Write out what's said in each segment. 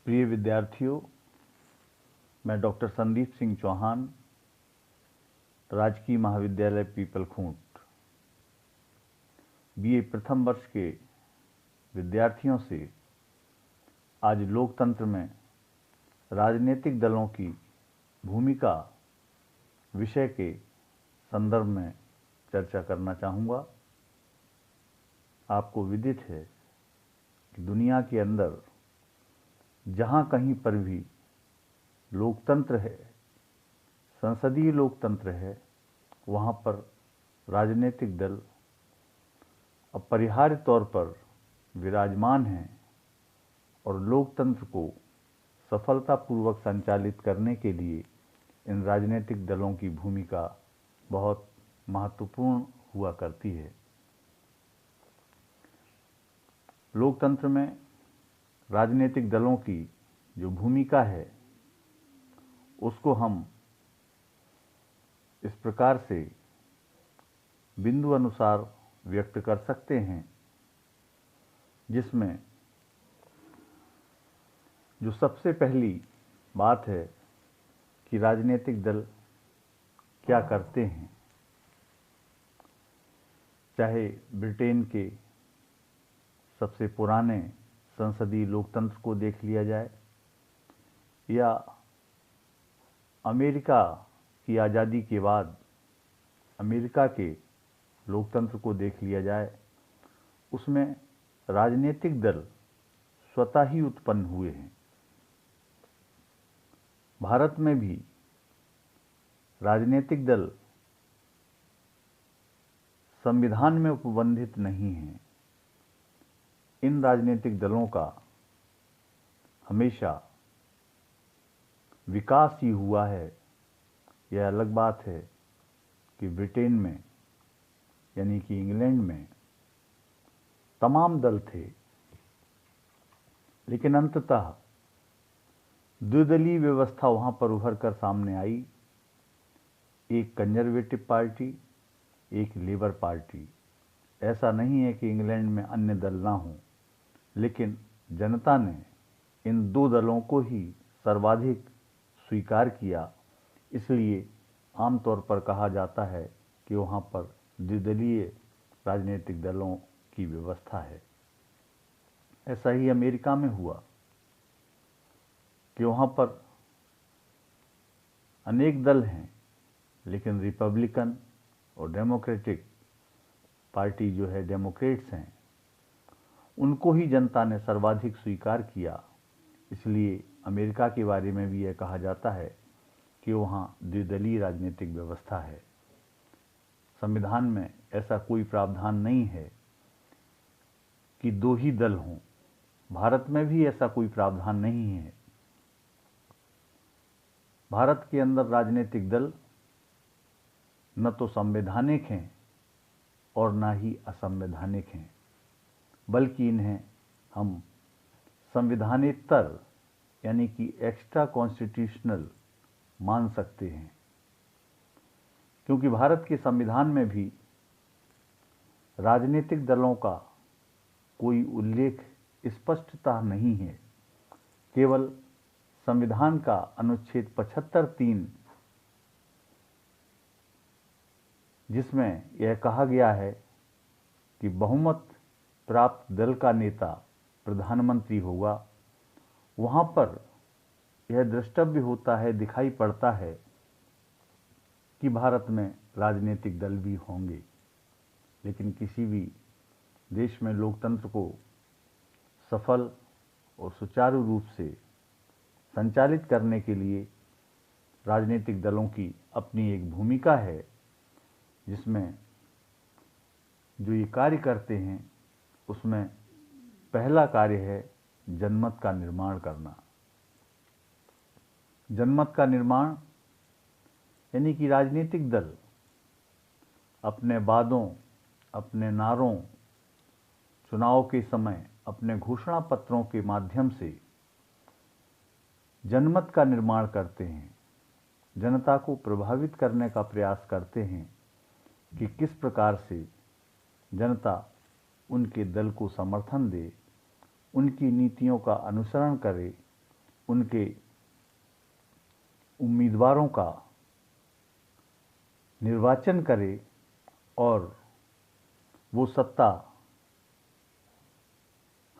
प्रिय विद्यार्थियों, मैं डॉक्टर संदीप सिंह चौहान, राजकीय महाविद्यालय पीपलखूंट बीए प्रथम वर्ष के विद्यार्थियों से आज लोकतंत्र में राजनीतिक दलों की भूमिका विषय के संदर्भ में चर्चा करना चाहूँगा। आपको विदित है कि दुनिया के अंदर जहाँ कहीं पर भी लोकतंत्र है, संसदीय लोकतंत्र है, वहाँ पर राजनीतिक दल अपरिहार्य तौर पर विराजमान हैं और लोकतंत्र को सफलतापूर्वक संचालित करने के लिए इन राजनीतिक दलों की भूमिका बहुत महत्वपूर्ण हुआ करती है। लोकतंत्र में राजनीतिक दलों की जो भूमिका है उसको हम इस प्रकार से बिंदु अनुसार व्यक्त कर सकते हैं, जिसमें जो सबसे पहली बात है कि राजनीतिक दल क्या करते हैं। चाहे ब्रिटेन के सबसे पुराने संसदीय लोकतंत्र को देख लिया जाए या अमेरिका की आज़ादी के बाद अमेरिका के लोकतंत्र को देख लिया जाए, उसमें राजनीतिक दल स्वतः ही उत्पन्न हुए हैं। भारत में भी राजनीतिक दल संविधान में उपबंधित नहीं हैं। इन राजनीतिक दलों का हमेशा विकास ही हुआ है। यह अलग बात है कि ब्रिटेन में यानी कि इंग्लैंड में तमाम दल थे, लेकिन अंततः द्विदलीय व्यवस्था वहां पर उभर कर सामने आई। एक कंजर्वेटिव पार्टी, एक लेबर पार्टी। ऐसा नहीं है कि इंग्लैंड में अन्य दल ना हों, लेकिन जनता ने इन दो दलों को ही सर्वाधिक स्वीकार किया। इसलिए आमतौर पर कहा जाता है कि वहाँ पर द्विदलीय राजनीतिक दलों की व्यवस्था है। ऐसा ही अमेरिका में हुआ कि वहाँ पर अनेक दल हैं, लेकिन रिपब्लिकन और डेमोक्रेटिक पार्टी जो है, डेमोक्रेट्स हैं, उनको ही जनता ने सर्वाधिक स्वीकार किया। इसलिए अमेरिका के बारे में भी यह कहा जाता है कि वहाँ द्विदलीय राजनीतिक व्यवस्था है। संविधान में ऐसा कोई प्रावधान नहीं है कि दो ही दल हों। भारत में भी ऐसा कोई प्रावधान नहीं है। भारत के अंदर राजनीतिक दल न तो संवैधानिक हैं और न ही असंवैधानिक हैं, बल्कि इन्हें हम संविधानेतर यानी कि एक्स्ट्रा कॉन्स्टिट्यूशनल मान सकते हैं, क्योंकि भारत के संविधान में भी राजनीतिक दलों का कोई उल्लेख स्पष्टतः नहीं है। केवल संविधान का अनुच्छेद 75(3), जिसमें यह कहा गया है कि बहुमत प्राप्त दल का नेता प्रधानमंत्री होगा, वहाँ पर यह द्रष्टव्य होता है, दिखाई पड़ता है कि भारत में राजनीतिक दल भी होंगे। लेकिन किसी भी देश में लोकतंत्र को सफल और सुचारू रूप से संचालित करने के लिए राजनीतिक दलों की अपनी एक भूमिका है, जिसमें जो ये कार्य करते हैं उसमें पहला कार्य है जनमत का निर्माण करना। जनमत का निर्माण यानी कि राजनीतिक दल अपने वादों, अपने नारों, चुनाव के समय अपने घोषणा पत्रों के माध्यम से जनमत का निर्माण करते हैं। जनता को प्रभावित करने का प्रयास करते हैं कि किस प्रकार से जनता उनके दल को समर्थन दे, उनकी नीतियों का अनुसरण करे उनके उम्मीदवारों का निर्वाचन करे और वो सत्ता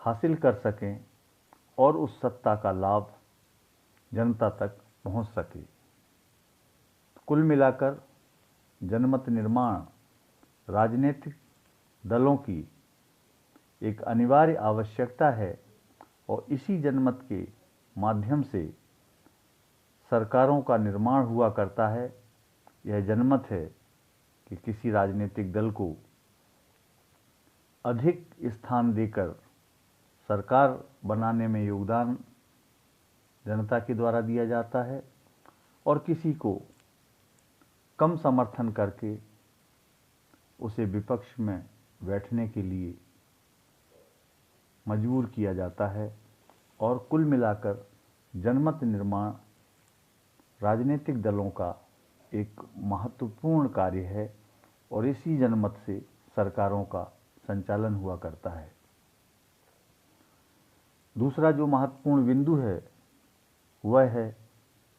हासिल कर सकें और उस सत्ता का लाभ जनता तक पहुंच सके। कुल मिलाकर जनमत निर्माण राजनीतिक दलों की एक अनिवार्य आवश्यकता है और इसी जनमत के माध्यम से सरकारों का निर्माण हुआ करता है। यह जनमत है कि किसी राजनीतिक दल को अधिक स्थान देकर सरकार बनाने में योगदान जनता के द्वारा दिया जाता है और किसी को कम समर्थन करके उसे विपक्ष में बैठने के लिए मजबूर किया जाता है। और कुल मिलाकर जनमत निर्माण राजनीतिक दलों का एक महत्वपूर्ण कार्य है और इसी जनमत से सरकारों का संचालन हुआ करता है। दूसरा जो महत्वपूर्ण बिंदु है वह है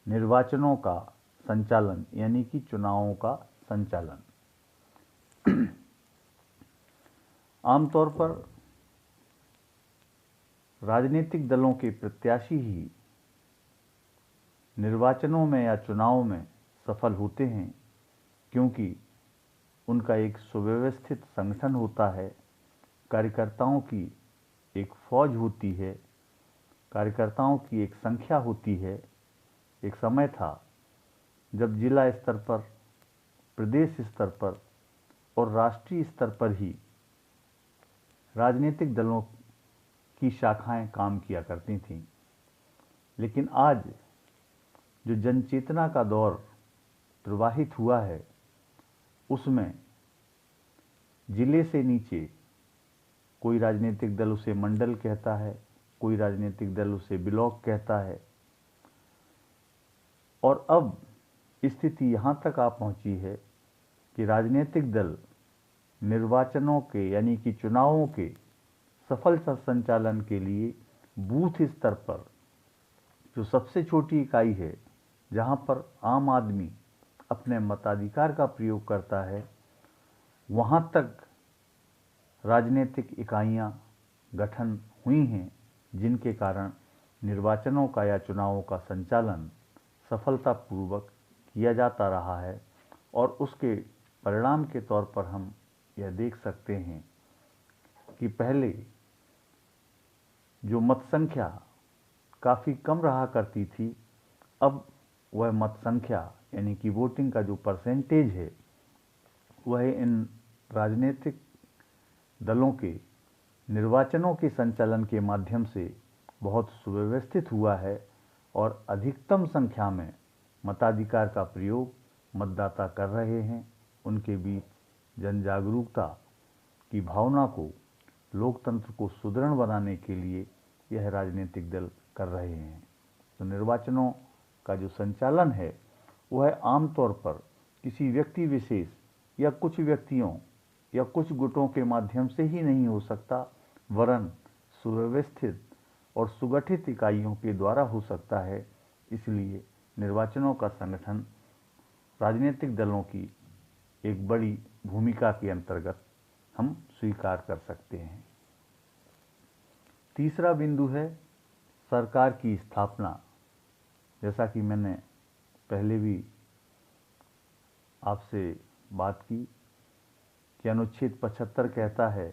निर्वाचनों का संचालन, यानी कि चुनावों का संचालन। आमतौर पर राजनीतिक दलों के प्रत्याशी ही निर्वाचनों में या चुनाव में सफल होते हैं, क्योंकि उनका एक सुव्यवस्थित संगठन होता है, कार्यकर्ताओं की एक फौज होती है, कार्यकर्ताओं की एक संख्या होती है। एक समय था जब जिला स्तर पर, प्रदेश स्तर पर और राष्ट्रीय स्तर पर ही राजनीतिक दलों की शाखाएं काम किया करती थीं, लेकिन आज जो जनचेतना का दौर प्रवाहित हुआ है उसमें जिले से नीचे कोई राजनीतिक दल उसे मंडल कहता है, कोई राजनीतिक दल उसे ब्लॉक कहता है और अब स्थिति यहां तक आ पहुंची है कि राजनीतिक दल निर्वाचनों के यानी कि चुनावों के सफल संचालन के लिए बूथ स्तर पर, जो सबसे छोटी इकाई है जहां पर आम आदमी अपने मताधिकार का प्रयोग करता है, वहां तक राजनीतिक इकाइयां गठन हुई हैं, जिनके कारण निर्वाचनों का या चुनावों का संचालन सफलतापूर्वक किया जाता रहा है। और उसके परिणाम के तौर पर हम यह देख सकते हैं कि पहले जो मत संख्या काफ़ी कम रहा करती थी, अब वह मत संख्या यानी कि वोटिंग का जो परसेंटेज है वह इन राजनीतिक दलों के निर्वाचनों के संचालन के माध्यम से बहुत सुव्यवस्थित हुआ है और अधिकतम संख्या में मताधिकार का प्रयोग मतदाता कर रहे हैं। उनके बीच जन जागरूकता की भावना को, लोकतंत्र को सुदृढ़ बनाने के लिए यह राजनीतिक दल कर रहे हैं। तो निर्वाचनों का जो संचालन है वह आमतौर पर किसी व्यक्ति विशेष या कुछ व्यक्तियों या कुछ गुटों के माध्यम से ही नहीं हो सकता, वरन सुव्यवस्थित और सुगठित इकाइयों के द्वारा हो सकता है। इसलिए निर्वाचनों का संगठन राजनीतिक दलों की एक बड़ी भूमिका के अंतर्गत हम स्वीकार कर सकते हैं। तीसरा बिंदु है सरकार की स्थापना। जैसा कि मैंने पहले भी आपसे बात की कि अनुच्छेद 75 कहता है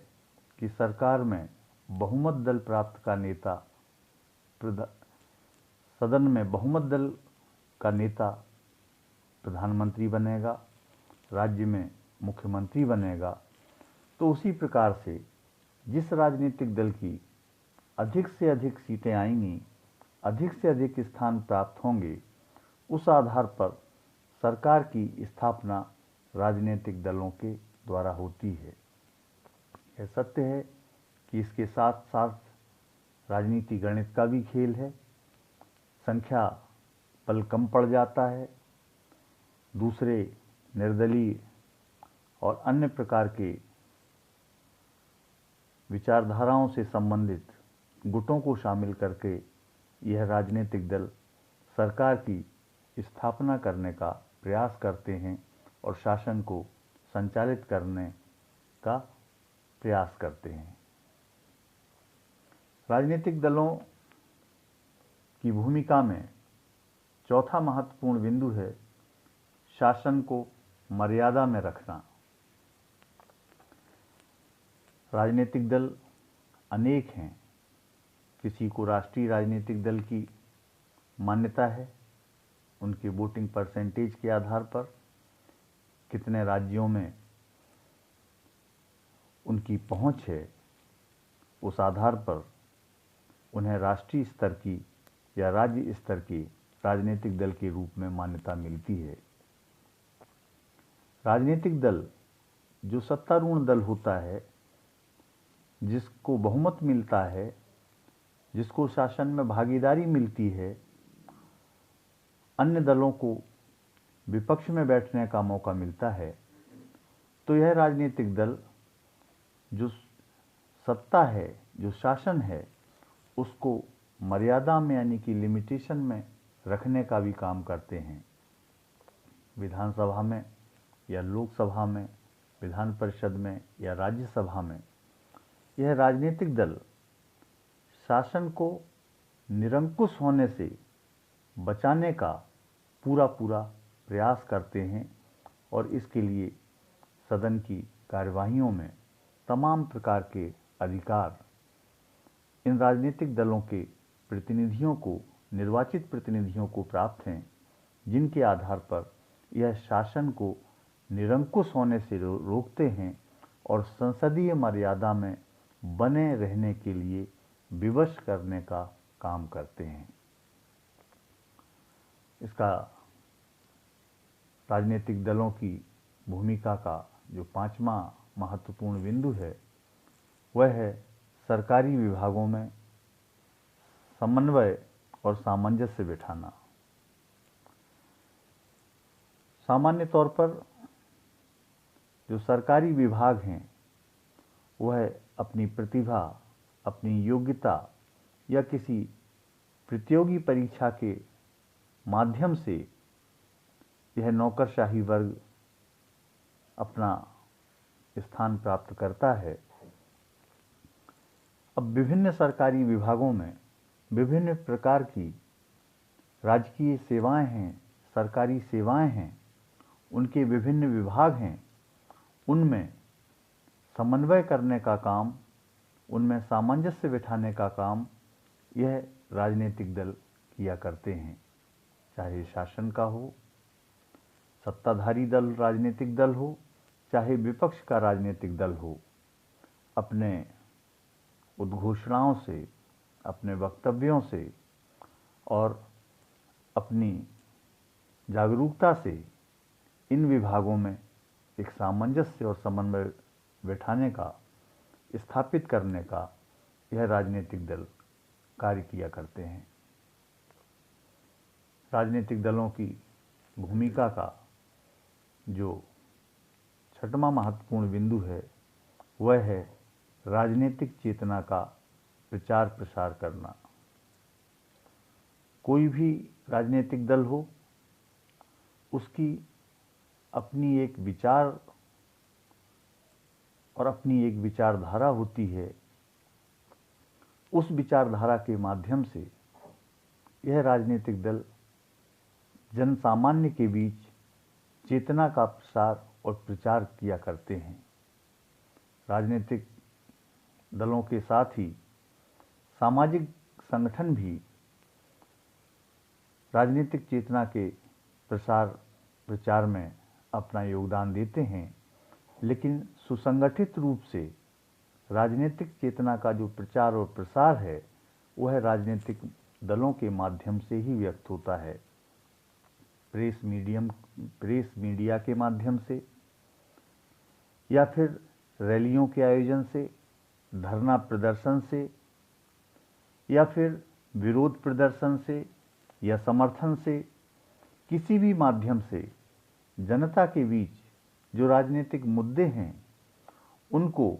कि सरकार में बहुमत दल प्राप्त का नेता, सदन में बहुमत दल का नेता प्रधानमंत्री बनेगा, राज्य में मुख्यमंत्री बनेगा। तो उसी प्रकार से जिस राजनीतिक दल की अधिक से अधिक सीटें आएंगी, अधिक से अधिक स्थान प्राप्त होंगे, उस आधार पर सरकार की स्थापना राजनीतिक दलों के द्वारा होती है। यह सत्य है कि इसके साथ साथ राजनीति गणित का भी खेल है। संख्या बल कम पड़ जाता है, दूसरे निर्दलीय और अन्य प्रकार के विचारधाराओं से संबंधित गुटों को शामिल करके यह राजनीतिक दल सरकार की स्थापना करने का प्रयास करते हैं और शासन को संचालित करने का प्रयास करते हैं। राजनीतिक दलों की भूमिका में चौथा महत्वपूर्ण बिंदु है शासन को मर्यादा में रखना। राजनीतिक दल अनेक हैं। किसी को राष्ट्रीय राजनीतिक दल की मान्यता है उनके वोटिंग परसेंटेज के आधार पर, कितने राज्यों में उनकी पहुंच है, उस आधार पर उन्हें राष्ट्रीय स्तर की या राज्य स्तर की राजनीतिक दल के रूप में मान्यता मिलती है। राजनीतिक दल जो सत्तारूढ़ दल होता है, जिसको बहुमत मिलता है, जिसको शासन में भागीदारी मिलती है, अन्य दलों को विपक्ष में बैठने का मौका मिलता है, तो यह राजनीतिक दल जो सत्ता है, जो शासन है, उसको मर्यादा में यानी कि लिमिटेशन में रखने का भी काम करते हैं। विधानसभा में या लोकसभा में, विधान परिषद में या राज्यसभा में यह राजनीतिक दल शासन को निरंकुश होने से बचाने का पूरा प्रयास करते हैं और इसके लिए सदन की कार्यवाहियों में तमाम प्रकार के अधिकार इन राजनीतिक दलों के प्रतिनिधियों को, निर्वाचित प्रतिनिधियों को प्राप्त हैं, जिनके आधार पर यह शासन को निरंकुश होने से रोकते हैं और संसदीय मर्यादा में बने रहने के लिए विवश करने का काम करते हैं। इसका राजनीतिक दलों की भूमिका का जो पांचवा महत्वपूर्ण बिंदु है वह है सरकारी विभागों में समन्वय और सामंजस्य बिठाना। सामान्य तौर पर जो सरकारी विभाग हैं वह अपनी प्रतिभा, अपनी योग्यता या किसी प्रतियोगी परीक्षा के माध्यम से यह नौकरशाही वर्ग अपना स्थान प्राप्त करता है। अब विभिन्न सरकारी विभागों में विभिन्न प्रकार की राजकीय सेवाएं हैं, सरकारी सेवाएं हैं, उनके विभिन्न विभाग हैं, उनमें समन्वय करने का काम, उनमें सामंजस्य बिठाने का काम यह राजनीतिक दल किया करते हैं। चाहे शासन का हो, सत्ताधारी दल राजनीतिक दल हो, चाहे विपक्ष का राजनीतिक दल हो, अपने उद्घोषणाओं से, अपने वक्तव्यों से और अपनी जागरूकता से इन विभागों में एक सामंजस्य और समन्वय बैठाने का, स्थापित करने का यह राजनीतिक दल कार्य किया करते हैं। राजनीतिक दलों की भूमिका का जो छठवां महत्वपूर्ण बिंदु है वह है राजनीतिक चेतना का प्रचार प्रसार करना। कोई भी राजनीतिक दल हो, उसकी अपनी एक विचार और अपनी एक विचारधारा होती है। उस विचारधारा के माध्यम से यह राजनीतिक दल जन सामान्य के बीच चेतना का प्रसार और प्रचार किया करते हैं। राजनीतिक दलों के साथ ही सामाजिक संगठन भी राजनीतिक चेतना के प्रसार प्रचार में अपना योगदान देते हैं, लेकिन सुसंगठित रूप से राजनीतिक चेतना का जो प्रचार और प्रसार है वह राजनीतिक दलों के माध्यम से ही व्यक्त होता है। प्रेस मीडिया के माध्यम से या फिर रैलियों के आयोजन से, धरना प्रदर्शन से या फिर विरोध प्रदर्शन से या समर्थन से, किसी भी माध्यम से जनता के बीच जो राजनीतिक मुद्दे हैं उनको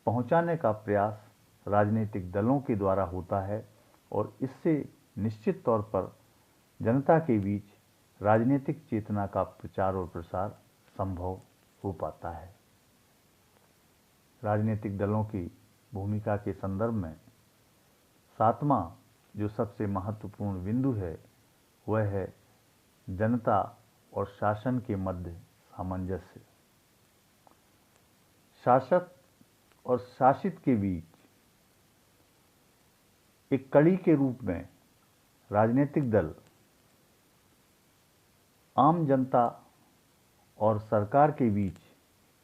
पहुंचाने का प्रयास राजनीतिक दलों के द्वारा होता है और इससे निश्चित तौर पर जनता के बीच राजनीतिक चेतना का प्रचार और प्रसार संभव हो पाता है। राजनीतिक दलों की भूमिका के संदर्भ में सातवां जो सबसे महत्वपूर्ण बिंदु है वह है जनता और शासन के मध्य सामंजस्य। शासक और शासित के बीच एक कड़ी के रूप में राजनीतिक दल आम जनता और सरकार के बीच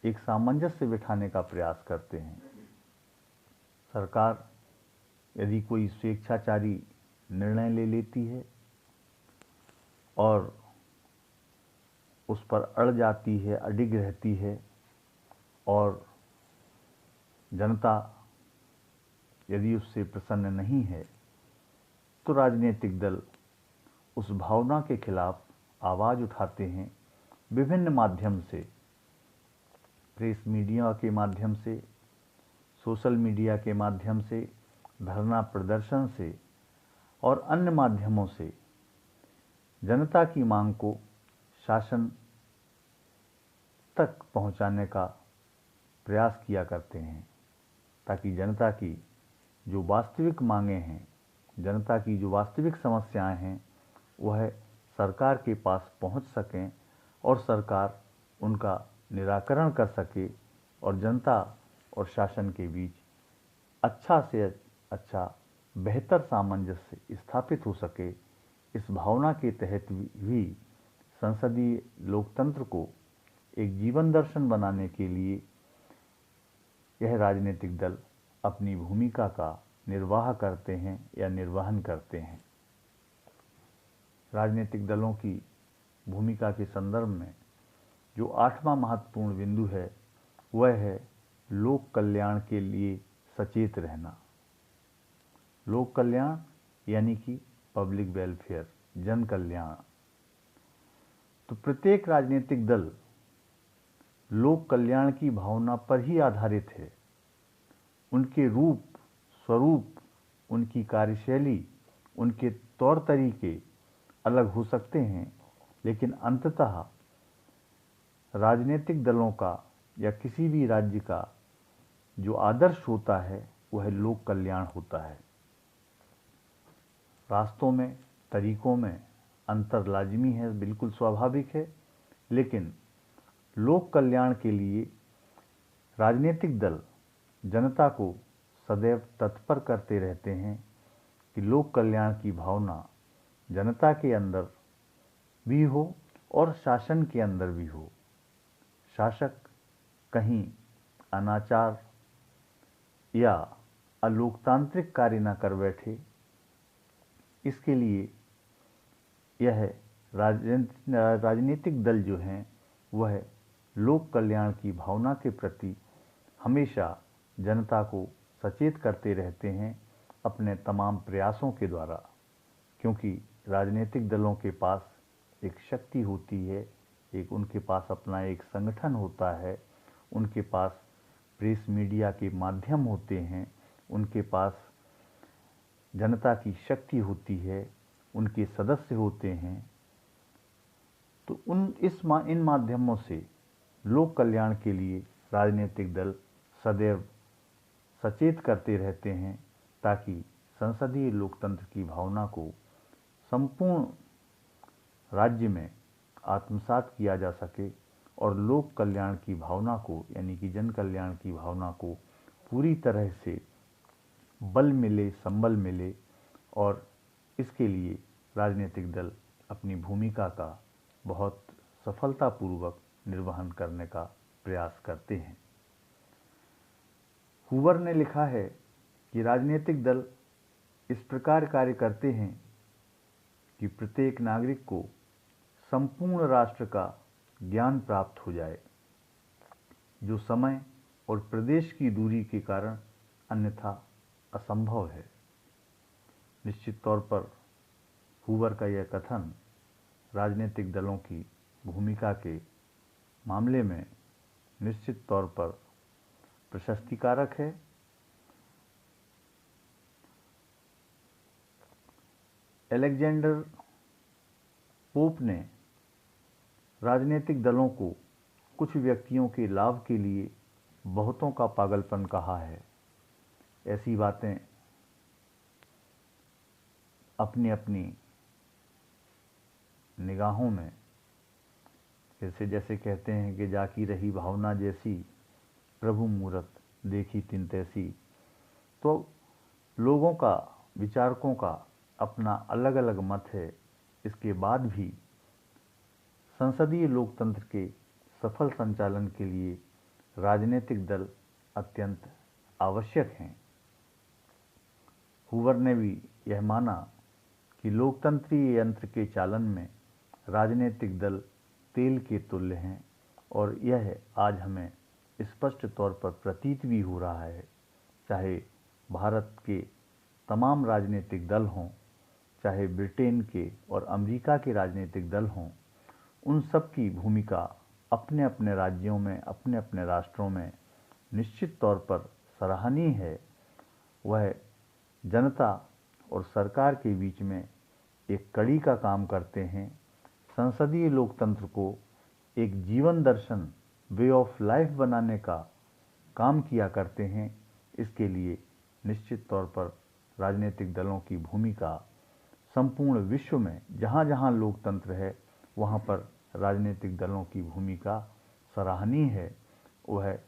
एक सामंजस्य बिठाने का प्रयास करते हैं। सरकार यदि कोई स्वेच्छाचारी निर्णय ले लेती है और उस पर अड़ जाती है, अडिग रहती है, और जनता यदि उससे प्रसन्न नहीं है, तो राजनीतिक दल उस भावना के खिलाफ आवाज़ उठाते हैं विभिन्न माध्यम से, प्रेस मीडिया के माध्यम से, सोशल मीडिया के माध्यम से, धरना प्रदर्शन से और अन्य माध्यमों से जनता की मांग को शासन तक पहुंचाने का प्रयास किया करते हैं, ताकि जनता की जो वास्तविक मांगें हैं, जनता की जो वास्तविक समस्याएं हैं, वह सरकार के पास पहुंच सकें और सरकार उनका निराकरण कर सके और जनता और शासन के बीच अच्छा से अच्छा बेहतर सामंजस्य स्थापित हो सके। इस भावना के तहत भी संसदीय लोकतंत्र को एक जीवन दर्शन बनाने के लिए यह राजनीतिक दल अपनी भूमिका का निर्वाह करते हैं या निर्वहन करते हैं। राजनीतिक दलों की भूमिका के संदर्भ में जो आठवां महत्वपूर्ण बिंदु है वह है लोक कल्याण के लिए सचेत रहना। लोक कल्याण यानी कि पब्लिक वेलफेयर, जन कल्याण। तो प्रत्येक राजनीतिक दल लोक कल्याण की भावना पर ही आधारित है। उनके रूप, स्वरूप, उनकी कार्यशैली, उनके तौर तरीके अलग हो सकते हैं, लेकिन अंततः राजनीतिक दलों का या किसी भी राज्य का जो आदर्श होता है वह लोक कल्याण होता है। रास्तों में, तरीकों में अंतर लाजमी है, बिल्कुल स्वाभाविक है, लेकिन लोक कल्याण के लिए राजनीतिक दल जनता को सदैव तत्पर करते रहते हैं कि लोक कल्याण की भावना जनता के अंदर भी हो और शासन के अंदर भी हो। शासक कहीं अनाचार या अलोकतांत्रिक कार्य न कर बैठे, इसके लिए यह राजनीतिक दल जो हैं वह लोक कल्याण की भावना के प्रति हमेशा जनता को सचेत करते रहते हैं अपने तमाम प्रयासों के द्वारा, क्योंकि राजनीतिक दलों के पास एक शक्ति होती है, एक उनके पास अपना एक संगठन होता है, उनके पास प्रेस मीडिया के माध्यम होते हैं, उनके पास जनता की शक्ति होती है, उनके सदस्य होते हैं। तो इन माध्यमों से लोक कल्याण के लिए राजनीतिक दल सदैव सचेत करते रहते हैं, ताकि संसदीय लोकतंत्र की भावना को संपूर्ण राज्य में आत्मसात किया जा सके और लोक कल्याण की भावना को यानी कि जन कल्याण की भावना को पूरी तरह से बल मिले, संबल मिले, और इसके लिए राजनीतिक दल अपनी भूमिका का बहुत सफलतापूर्वक निर्वहन करने का प्रयास करते हैं। हूवर ने लिखा है कि राजनीतिक दल इस प्रकार कार्य करते हैं कि प्रत्येक नागरिक को संपूर्ण राष्ट्र का ज्ञान प्राप्त हो जाए, जो समय और प्रदेश की दूरी के कारण अन्यथा असंभव है। निश्चित तौर पर हूवर का यह कथन राजनीतिक दलों की भूमिका के मामले में निश्चित तौर पर प्रशस्तिकारक है। अलेक्जेंडर पोप ने राजनीतिक दलों को कुछ व्यक्तियों के लाभ के लिए बहुतों का पागलपन कहा है। ऐसी बातें अपनी अपनी निगाहों में जैसे कहते हैं कि जाकी रही भावना जैसी, प्रभु मूरत देखी तिन तैसी। तो लोगों का, विचारकों का अपना अलग अलग मत है। इसके बाद भी संसदीय लोकतंत्र के सफल संचालन के लिए राजनीतिक दल अत्यंत आवश्यक हैं। हूवर ने भी यह माना कि लोकतंत्रीय यंत्र के चालन में राजनीतिक दल तेल के तुल्य हैं, और यह आज हमें स्पष्ट तौर पर प्रतीत भी हो रहा है। चाहे भारत के तमाम राजनीतिक दल हों, चाहे ब्रिटेन के और अमेरिका के राजनीतिक दल हों, उन सब की भूमिका अपने अपने राज्यों में, अपने अपने राष्ट्रों में निश्चित तौर पर सराहनीय है। वह जनता और सरकार के बीच में एक कड़ी का काम करते हैं। संसदीय लोकतंत्र को एक जीवन दर्शन, वे ऑफ लाइफ बनाने का काम किया करते हैं। इसके लिए निश्चित तौर पर राजनीतिक दलों की भूमिका संपूर्ण विश्व में जहाँ जहाँ लोकतंत्र है वहाँ पर राजनीतिक दलों की भूमिका सराहनीय है। वह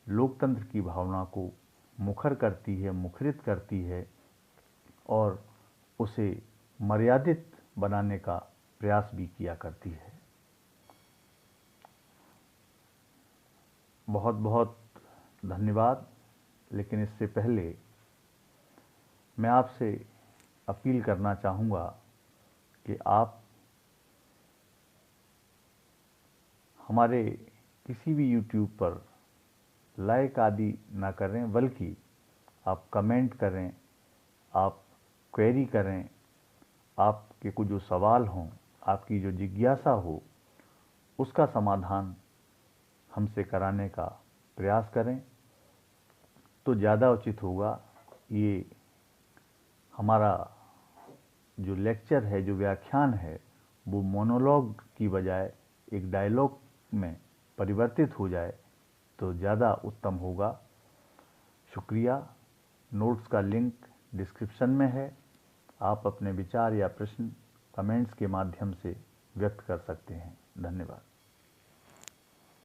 लोकतंत्र की भावना को मुखर करती है, मुखरित करती है और उसे मर्यादित बनाने का प्रयास भी किया करती है। बहुत बहुत धन्यवाद। लेकिन इससे पहले मैं आपसे अपील करना चाहूँगा कि आप हमारे किसी भी यूट्यूब पर लाइक आदि ना करें, बल्कि आप कमेंट करें, आप क्वेरी करें, आपके कुछ जो सवाल हों, आपकी जो जिज्ञासा हो, उसका समाधान हमसे कराने का प्रयास करें तो ज़्यादा उचित होगा। ये हमारा जो लेक्चर है, जो व्याख्यान है, वो मोनोलॉग की बजाय एक डायलॉग में परिवर्तित हो जाए तो ज़्यादा उत्तम होगा। शुक्रिया। नोट्स का लिंक डिस्क्रिप्शन में है। आप अपने विचार या प्रश्न कमेंट्स के माध्यम से व्यक्त कर सकते हैं। धन्यवाद।